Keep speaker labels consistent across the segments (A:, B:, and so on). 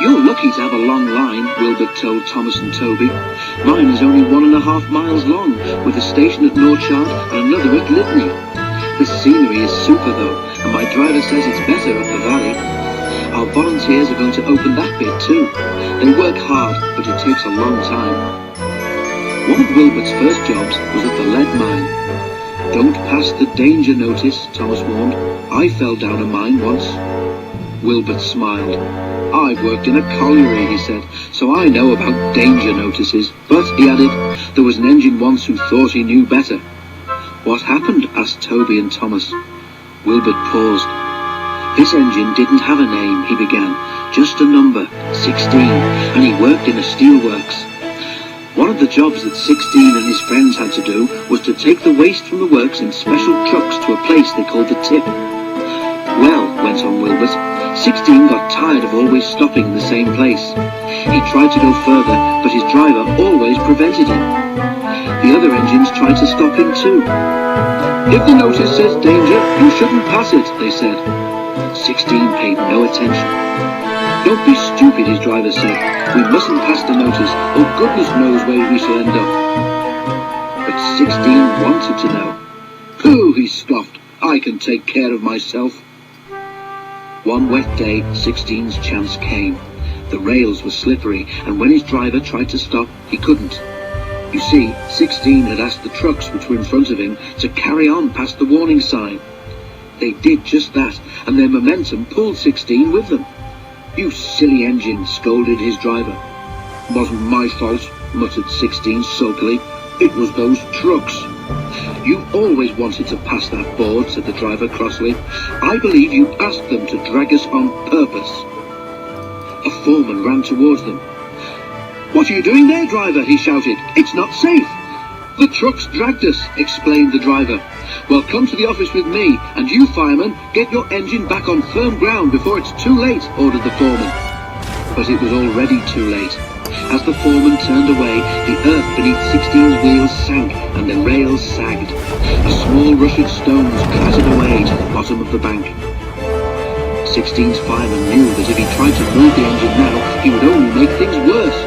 A: "You're lucky to have a long line," Wilbert told Thomas and Toby. "Mine is only 1.5 miles long, with a station at Norchard and another at Lydney. The scenery is super though, and my driver says it's better up the valley. Our volunteers are going to open that bit too. They work hard, but it takes a long time." One of Wilbert's first jobs was at the lead mine. "Don't pass the danger notice," Thomas warned. "I fell down a mine once." Wilbert smiled. "I've worked in a colliery," he said, "so I know about danger notices. But," he added, "there was an engine once who thought he knew better." "What happened?" asked Toby and Thomas. Wilbert paused. "This engine didn't have a name," he began, "just a number, 16, and he worked in a steelworks. One of the jobs that 16 and his friends had to do was to take the waste from the works in special trucks to a place they called the tip. Well," went on Wilbert, "16 got tired of always stopping in the same place. He tried to go further, but his driver always prevented him. The other engines tried to stop him too. 'If the notice says danger, you shouldn't pass it,' they said. 16 paid no attention. 'Don't be stupid,' his driver said. 'We mustn't pass the notice, or goodness knows where we shall end up.' But 16 wanted to know. 'Pooh,' he scoffed, 'I can take care of myself.' One wet day, 16's chance came. The rails were slippery, and when his driver tried to stop, he couldn't. You see, 16 had asked the trucks which were in front of him to carry on past the warning sign. They did just that, and their momentum pulled 16 with them. 'You silly engine,' scolded his driver. 'Wasn't my fault,' muttered 16 sulkily. 'It was those trucks.' 'You've always wanted to pass that board,' said the driver crossly. 'I believe you asked them to drag us on purpose.' A foreman ran towards them. 'What are you doing there, driver?' he shouted. 'It's not safe.' 'The trucks dragged us,' explained the driver. 'Well, come to the office with me, and you, fireman, get your engine back on firm ground before it's too late,' ordered the foreman. But it was already too late. As the foreman turned away, the earth beneath 16's wheels sank and the rails sagged. A small rush of stones clattered away to the bottom of the bank. 16's fireman knew that if he tried to move the engine now, he would only make things worse.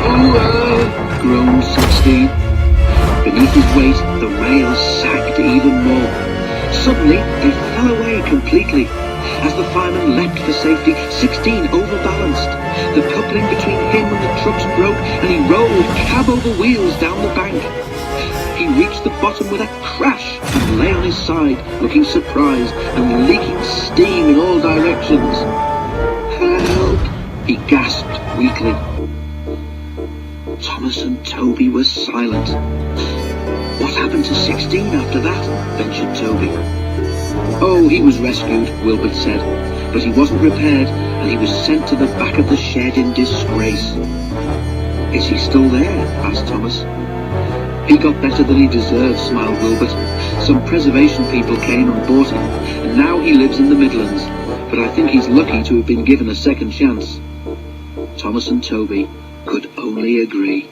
A: "Oh, groaned 16. Beneath his weight, the rails sagged even more. Suddenly, they fell away completely. As the fireman leapt for safety, 16 overbalanced. The coupling between him and the trucks broke, and he rolled cab over wheels down the bank. He reached the bottom with a crash and lay on his side, looking surprised and leaking steam in all directions. "Help!" he gasped weakly. Thomas and Toby were silent. "What happened to 16 after that?" ventured Toby. "Oh, he was rescued," Wilbert said, "but he wasn't repaired, and he was sent to the back of the shed in disgrace." "Is he still there?" asked Thomas. "He got better than he deserved," smiled Wilbert. "Some preservation people came and bought him, and now he lives in the Midlands, but I think he's lucky to have been given a second chance." Thomas and Toby could only agree.